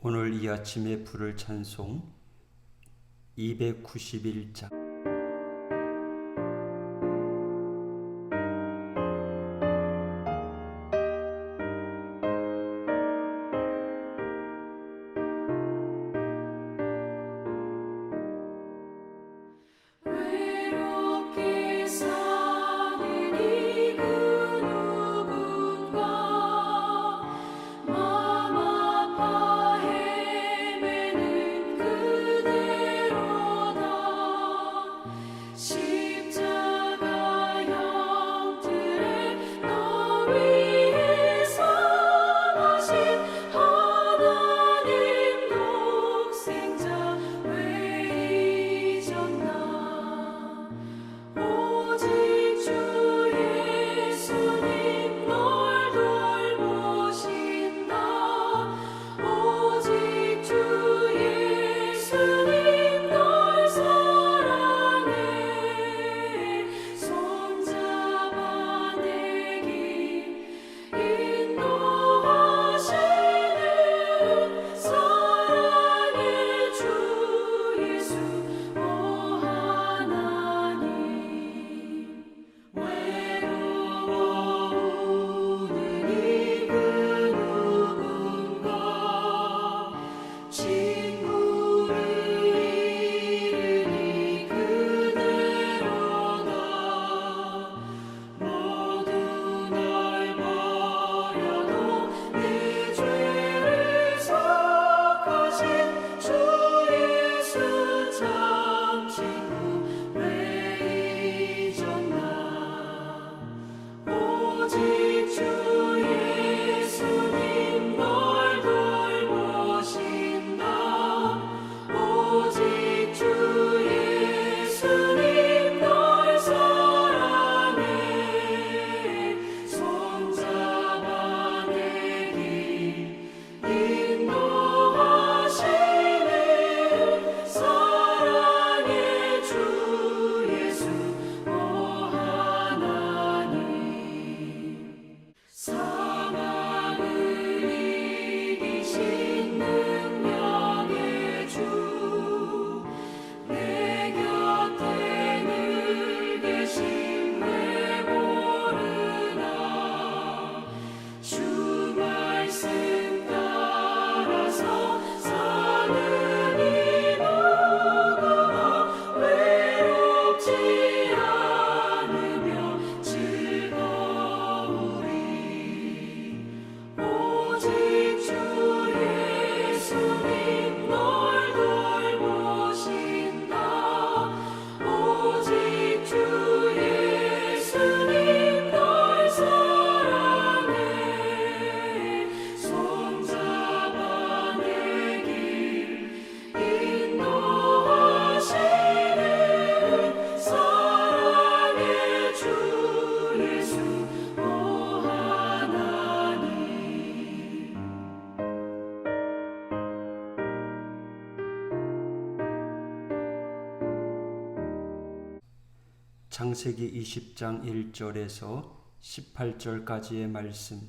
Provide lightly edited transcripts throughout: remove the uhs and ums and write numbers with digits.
오늘 이 아침에 부를 찬송 291장. 창세기 20장 1절에서 18절까지의 말씀.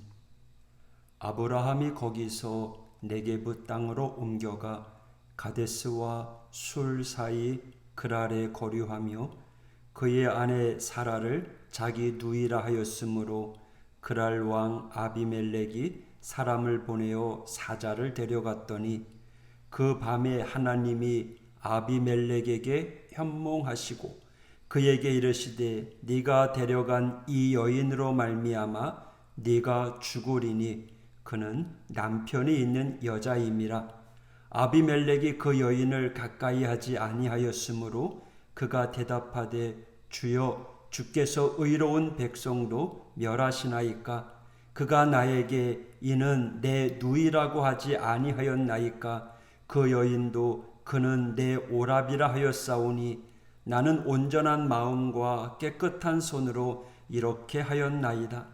아브라함이 거기서 네게브 땅으로 옮겨가 가데스와 술 사이 그랄에 거류하며 그의 아내 사라를 자기 누이라 하였으므로 그랄 왕 아비멜렉이 사람을 보내어 사자를 데려갔더니 그 밤에 하나님이 아비멜렉에게 현몽하시고 그에게 이르시되 네가 데려간 이 여인으로 말미암아 네가 죽으리니 그는 남편이 있는 여자임이라. 아비멜렉이 그 여인을 가까이 하지 아니하였으므로 그가 대답하되 주여 주께서 의로운 백성도 멸하시나이까. 그가 나에게 이는 내 누이라고 하지 아니하였나이까. 그 여인도 그는 내 오라비라 하였사오니 나는 온전한 마음과 깨끗한 손으로 이렇게 하였나이다.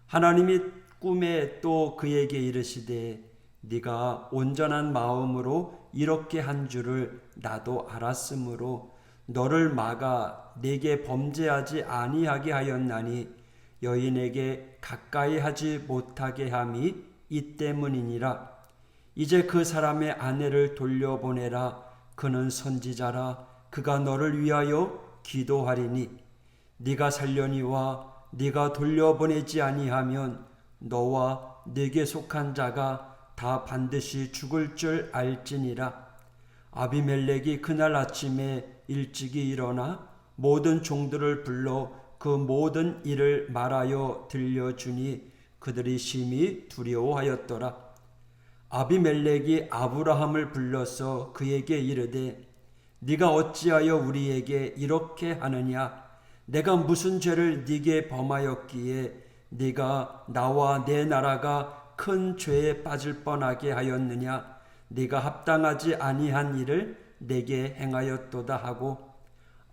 하나님이 꿈에 또 그에게 이르시되 네가 온전한 마음으로 이렇게 한 줄을 나도 알았으므로 너를 막아 네게 범죄하지 아니하게 하였나니 여인에게 가까이 하지 못하게 함이 이 때문이니라. 이제 그 사람의 아내를 돌려보내라. 그는 선지자라. 그가 너를 위하여 기도하리니 네가 살려니와 네가 돌려보내지 아니하면 너와 네게 속한 자가 다 반드시 죽을 줄 알지니라. 아비멜렉이 그날 아침에 일찍이 일어나 모든 종들을 불러 그 모든 일을 말하여 들려주니 그들이 심히 두려워하였더라. 아비멜렉이 아브라함을 불러서 그에게 이르되 네가 어찌하여 우리에게 이렇게 하느냐? 내가 무슨 죄를 네게 범하였기에 네가 나와 내 나라가 큰 죄에 빠질 뻔하게 하였느냐? 네가 합당하지 아니한 일을 내게 행하였도다 하고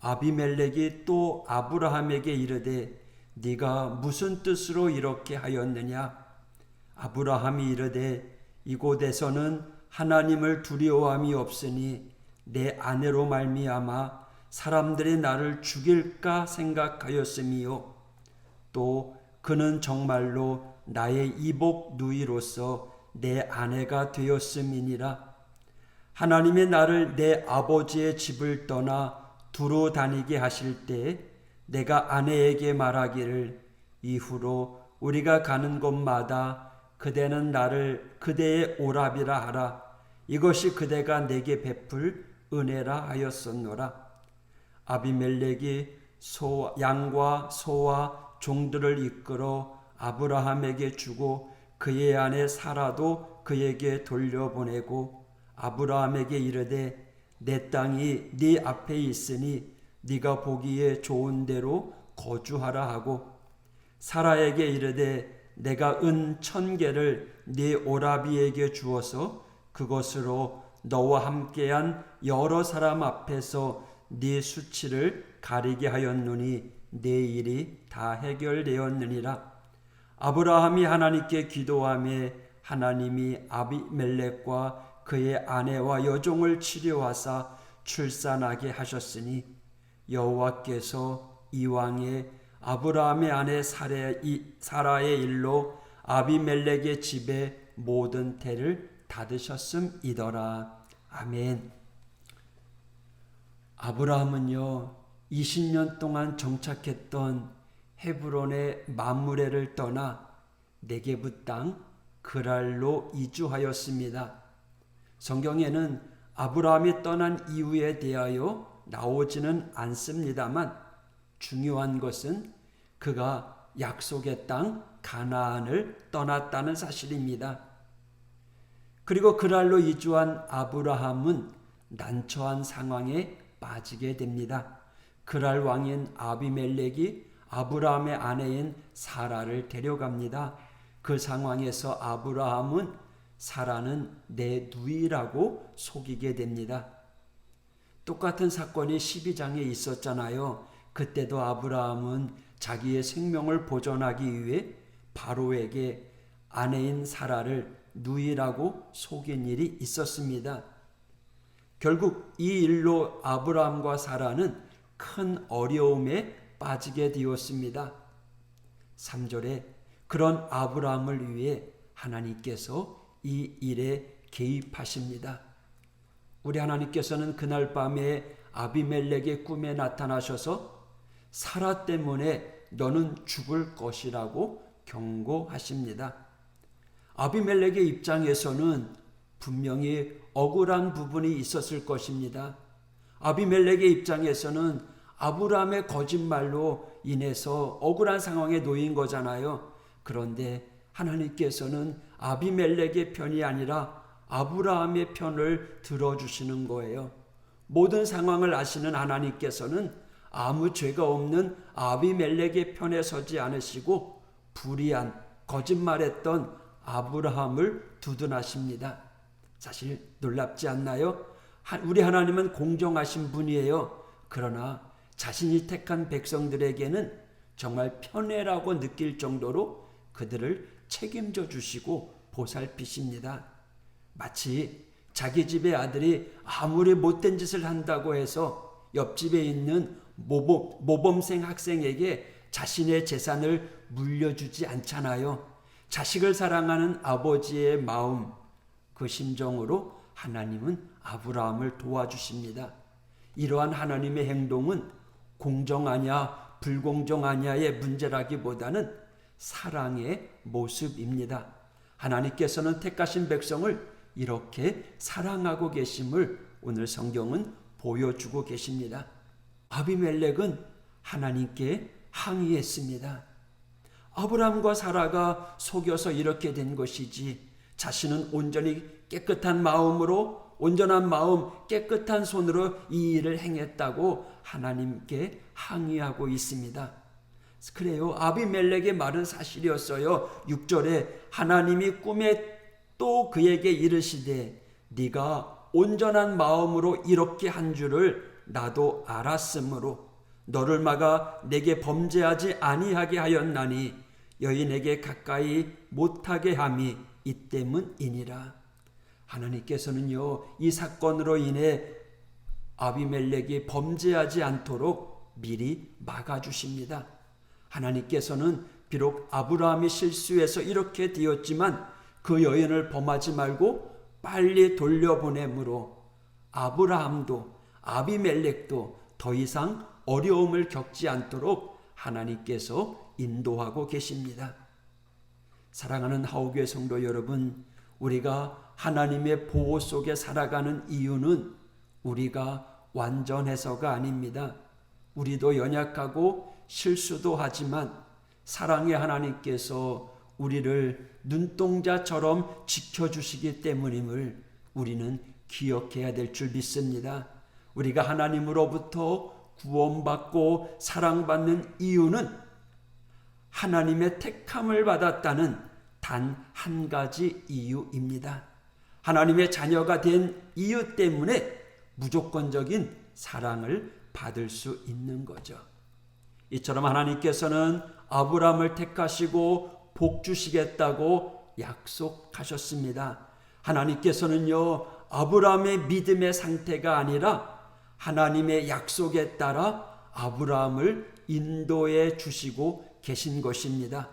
아비멜렉이 또 아브라함에게 이르되 네가 무슨 뜻으로 이렇게 하였느냐? 아브라함이 이르되 이곳에서는 하나님을 두려워함이 없으니 내 아내로 말미암아 사람들이 나를 죽일까 생각하였음이요. 또 그는 정말로 나의 이복 누이로서 내 아내가 되었음이니라. 하나님이 나를 내 아버지의 집을 떠나 두루 다니게 하실 때 내가 아내에게 말하기를 이후로 우리가 가는 곳마다 그대는 나를 그대의 오랍이라 하라. 이것이 그대가 내게 베풀 은혜라 하였었노라. 아비멜렉이 양과 소와 종들을 이끌어 아브라함에게 주고 그의 아내 사라도 그에게 돌려보내고 아브라함에게 이르되 내 땅이 네 앞에 있으니 네가 보기에 좋은 대로 거주하라 하고 사라에게 이르되 내가 은 1,000개를 네 오라비에게 주어서 그것으로 너와 함께한 여러 사람 앞에서 네 수치를 가리게 하였노니 네 일이 다 해결되었느니라. 아브라함이 하나님께 기도하며 하나님이 아비멜렉과 그의 아내와 여종을 치료하사 출산하게 하셨으니 여호와께서 이왕에 아브라함의 아내 사라의 일로 아비멜렉의 집에 모든 태를 닫으셨음이더라. 아멘. 아브라함은요 20년 동안 정착했던 헤브론의 mamre를 떠나 네게부 땅 그랄로 이주하였습니다. 성경에는 아브라함이 떠난 이유에 대하여 나오지는 않습니다만 중요한 것은 그가 약속의 땅 가나안을 떠났다는 사실입니다. 그리고 그랄로 이주한 아브라함은 난처한 상황에 빠지게 됩니다. 그랄 왕인 아비멜렉이 아브라함의 아내인 사라를 데려갑니다. 그 상황에서 아브라함은 사라는 내 누이라고 속이게 됩니다. 똑같은 사건이 12장에 있었잖아요. 그때도 아브라함은 자기의 생명을 보존하기 위해 바로에게 아내인 사라를 누이라고 속인 일이 있었습니다. 결국 이 일로 아브라함과 사라는 큰 어려움에 빠지게 되었습니다. 3절에 그런 아브라함을 위해 하나님께서 이 일에 개입하십니다. 우리 하나님께서는 그날 밤에 아비멜렉의 꿈에 나타나셔서 사라 때문에 너는 죽을 것이라고 경고하십니다. 아비멜렉의 입장에서는 분명히 억울한 부분이 있었을 것입니다. 아비멜렉의 입장에서는 아브라함의 거짓말로 인해서 억울한 상황에 놓인 거잖아요. 그런데 하나님께서는 아비멜렉의 편이 아니라 아브라함의 편을 들어주시는 거예요. 모든 상황을 아시는 하나님께서는 아무 죄가 없는 아비멜렉의 편에 서지 않으시고 불의한 거짓말했던 아브라함을 두둔하십니다. 사실 놀랍지 않나요? 우리 하나님은 공정하신 분이에요. 그러나 자신이 택한 백성들에게는 정말 편애라고 느낄 정도로 그들을 책임져 주시고 보살피십니다. 마치 자기 집의 아들이 아무리 못된 짓을 한다고 해서 옆집에 있는 모범생 학생에게 자신의 재산을 물려주지 않잖아요. 자식을 사랑하는 아버지의 마음, 그 심정으로 하나님은 아브라함을 도와주십니다. 이러한 하나님의 행동은 공정하냐 불공정하냐의 문제라기보다는 사랑의 모습입니다. 하나님께서는 택하신 백성을 이렇게 사랑하고 계심을 오늘 성경은 보여주고 계십니다. 아비멜렉은 하나님께 항의했습니다. 아브라함과 사라가 속여서 이렇게 된 것이지 자신은 온전히 깨끗한 마음으로 온전한 마음 깨끗한 손으로 이 일을 행했다고 하나님께 항의하고 있습니다. 그래요. 아비멜렉의 말은 사실이었어요. 6절에 하나님이 꿈에 또 그에게 이르시되 네가 온전한 마음으로 이렇게 한 줄을 나도 알았으므로 너를 막아 내게 범죄하지 아니하게 하였나니 여인에게 가까이 못하게 함이 이 때문이니라. 하나님께서는요, 이 사건으로 인해 아비멜렉이 범죄하지 않도록 미리 막아주십니다. 하나님께서는 비록 아브라함이 실수해서 이렇게 되었지만 그 여인을 범하지 말고 빨리 돌려보내므로 아브라함도 아비멜렉도 더 이상 어려움을 겪지 않도록 하나님께서 인도하고 계십니다. 사랑하는 하오교회 성도 여러분, 우리가 하나님의 보호 속에 살아가는 이유는 우리가 완전해서가 아닙니다. 우리도 연약하고 실수도 하지만 사랑의 하나님께서 우리를 눈동자처럼 지켜주시기 때문임을 우리는 기억해야 될 줄 믿습니다. 우리가 하나님으로부터 구원받고 사랑받는 이유는 하나님의 택함을 받았다는 단 한 가지 이유입니다. 하나님의 자녀가 된 이유 때문에 무조건적인 사랑을 받을 수 있는 거죠. 이처럼 하나님께서는 아브라함을 택하시고 복 주시겠다고 약속하셨습니다. 하나님께서는요, 아브라함의 믿음의 상태가 아니라 하나님의 약속에 따라 아브라함을 인도해 주시고 계신 것입니다.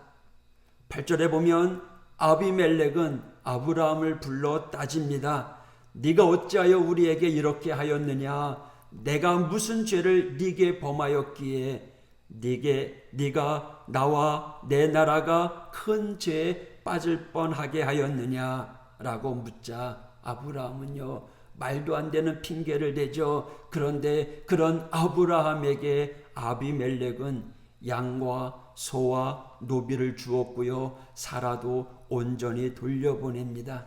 8절에 보면 아비멜렉은 아브라함을 불러 따집니다. 네가 어찌하여 우리에게 이렇게 하였느냐? 내가 무슨 죄를 네게 범하였기에 네가 나와 내 나라가 큰 죄에 빠질 뻔하게 하였느냐라고 묻자 아브라함은요, 말도 안 되는 핑계를 대죠. 그런데 그런 아브라함에게 아비멜렉은 양과 소와 노비를 주었고요, 사라도 온전히 돌려보냅니다.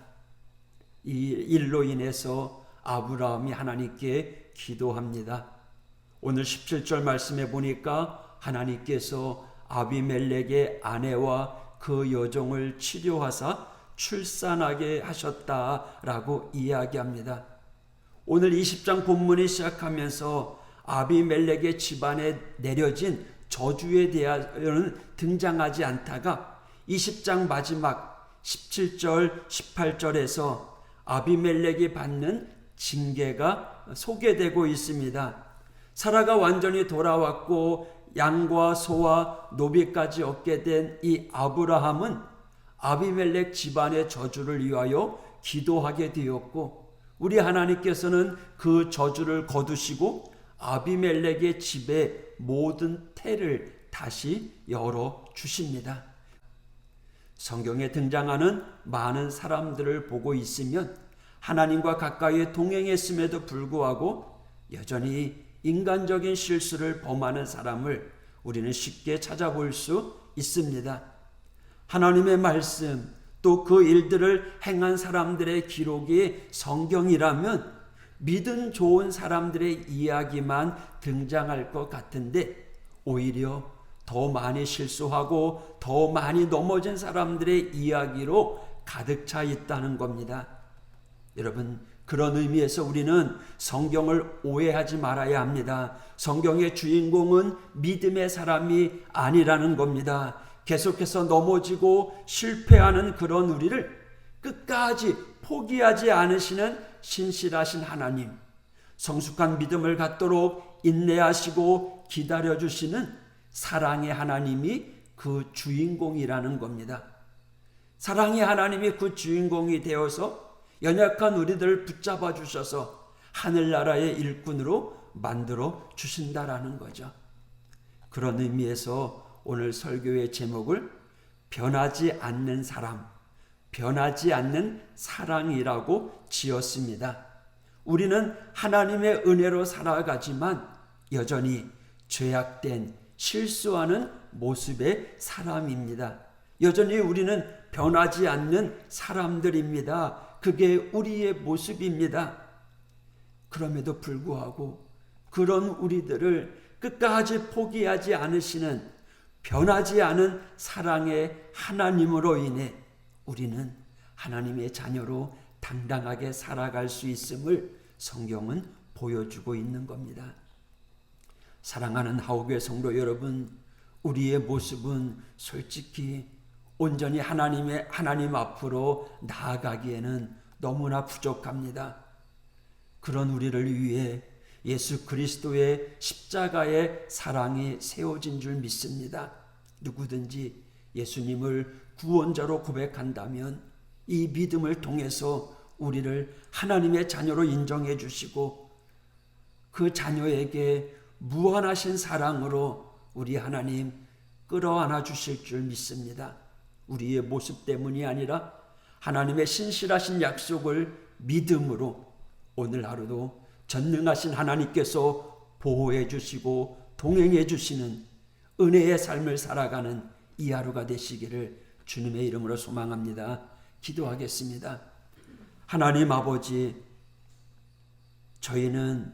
이 일로 인해서 아브라함이 하나님께 기도합니다. 오늘 17절 말씀에 보니까 하나님께서 아비멜렉의 아내와 그 여종을 치료하사 출산하게 하셨다라고 이야기합니다. 오늘 20장 본문이 시작하면서 아비멜렉의 집안에 내려진 저주에 대하여는 등장하지 않다가 20장 마지막 17절 18절에서 아비멜렉이 받는 징계가 소개되고 있습니다. 사라가 완전히 돌아왔고 양과 소와 노비까지 얻게 된 이 아브라함은 아비멜렉 집안의 저주를 위하여 기도하게 되었고, 우리 하나님께서는 그 저주를 거두시고 아비멜렉의 집의 모든 태를 다시 열어 주십니다. 성경에 등장하는 많은 사람들을 보고 있으면 하나님과 가까이 동행했음에도 불구하고 여전히 인간적인 실수를 범하는 사람을 우리는 쉽게 찾아볼 수 있습니다. 하나님의 말씀 또 그 일들을 행한 사람들의 기록이 성경이라면 믿음 좋은 사람들의 이야기만 등장할 것 같은데 오히려 더 많이 실수하고 더 많이 넘어진 사람들의 이야기로 가득 차 있다는 겁니다. 여러분, 그런 의미에서 우리는 성경을 오해하지 말아야 합니다. 성경의 주인공은 믿음의 사람이 아니라는 겁니다. 계속해서 넘어지고 실패하는 그런 우리를 끝까지 포기하지 않으시는 신실하신 하나님, 성숙한 믿음을 갖도록 인내하시고 기다려주시는 사랑의 하나님이 그 주인공이라는 겁니다. 사랑의 하나님이 그 주인공이 되어서 연약한 우리들을 붙잡아 주셔서 하늘나라의 일꾼으로 만들어 주신다라는 거죠. 그런 의미에서 오늘 설교의 제목을 변하지 않는 사람, 변하지 않는 사랑이라고 지었습니다. 우리는 하나님의 은혜로 살아가지만 여전히 죄악된 실수하는 모습의 사람입니다. 여전히 우리는 변하지 않는 사람들입니다. 그게 우리의 모습입니다. 그럼에도 불구하고 그런 우리들을 끝까지 포기하지 않으시는 변하지 않은 사랑의 하나님으로 인해 우리는 하나님의 자녀로 당당하게 살아갈 수 있음을 성경은 보여주고 있는 겁니다. 사랑하는 하옥의 성도 여러분, 우리의 모습은 솔직히 온전히 하나님 앞으로 나아가기에는 너무나 부족합니다. 그런 우리를 위해 예수 그리스도의 십자가의 사랑이 세워진 줄 믿습니다. 누구든지 예수님을 구원자로 고백한다면 이 믿음을 통해서 우리를 하나님의 자녀로 인정해 주시고 그 자녀에게 무한하신 사랑으로 우리 하나님 끌어안아 주실 줄 믿습니다. 우리의 모습 때문이 아니라 하나님의 신실하신 약속을 믿음으로 오늘 하루도 전능하신 하나님께서 보호해 주시고 동행해 주시는 은혜의 삶을 살아가는 이 하루가 되시기를 주님의 이름으로 소망합니다. 기도하겠습니다. 하나님 아버지, 저희는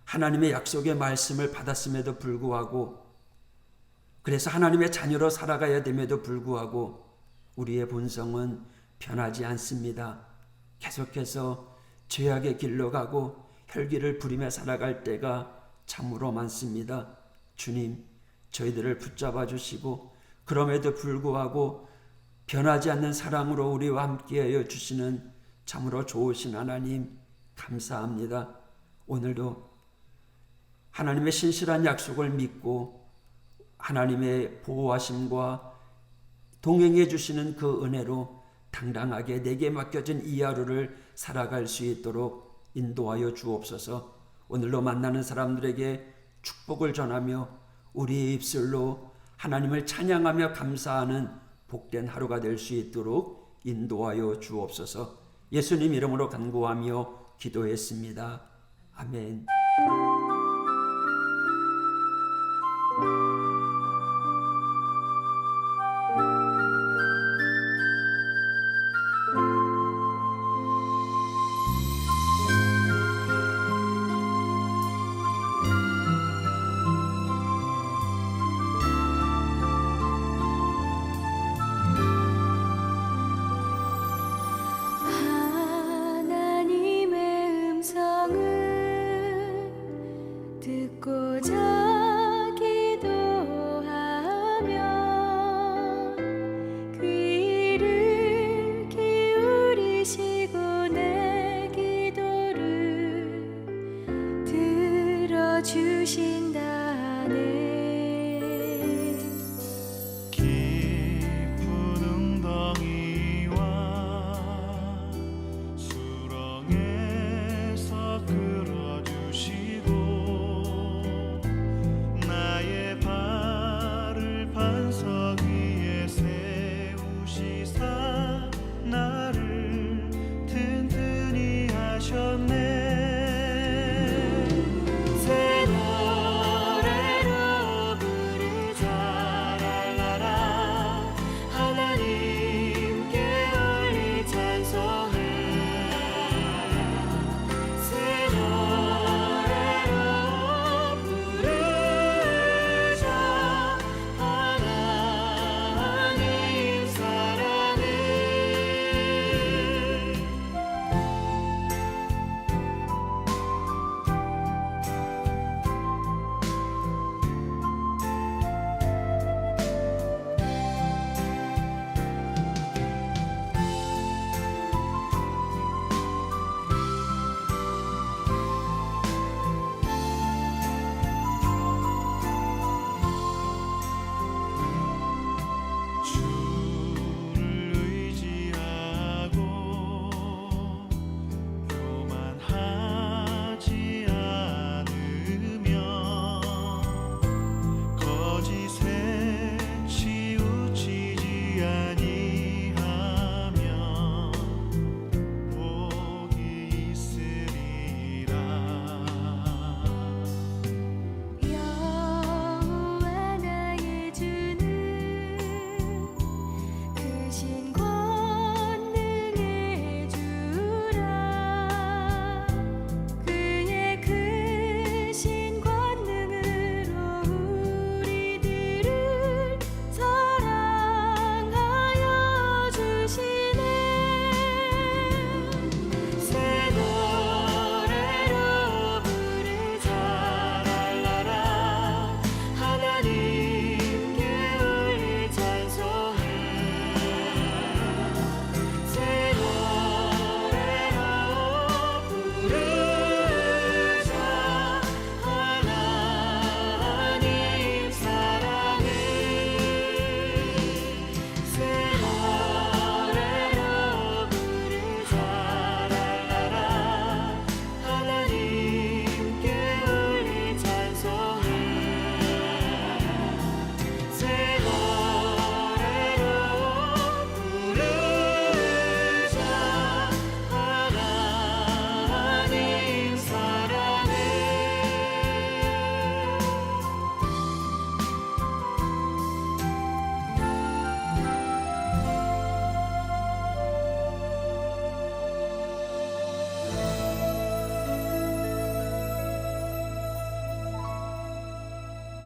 하나님의 약속의 말씀을 받았음에도 불구하고 그래서 하나님의 자녀로 살아가야 됨에도 불구하고 우리의 본성은 변하지 않습니다. 계속해서 죄악의 길로 가고 혈기를 부리며 살아갈 때가 참으로 많습니다. 주님, 저희들을 붙잡아 주시고 그럼에도 불구하고 변하지 않는 사랑으로 우리와 함께하여 주시는 참으로 좋으신 하나님 감사합니다. 오늘도 하나님의 신실한 약속을 믿고 하나님의 보호하심과 동행해 주시는 그 은혜로 당당하게 내게 맡겨진 이 하루를 살아갈 수 있도록 인도하여 주옵소서. 오늘로 만나는 사람들에게 축복을 전하며 우리의 입술로 하나님을 찬양하며 감사하는 복된 하루가 될 수 있도록 인도하여 주옵소서. 예수님 이름으로 간구하며 기도했습니다. 아멘.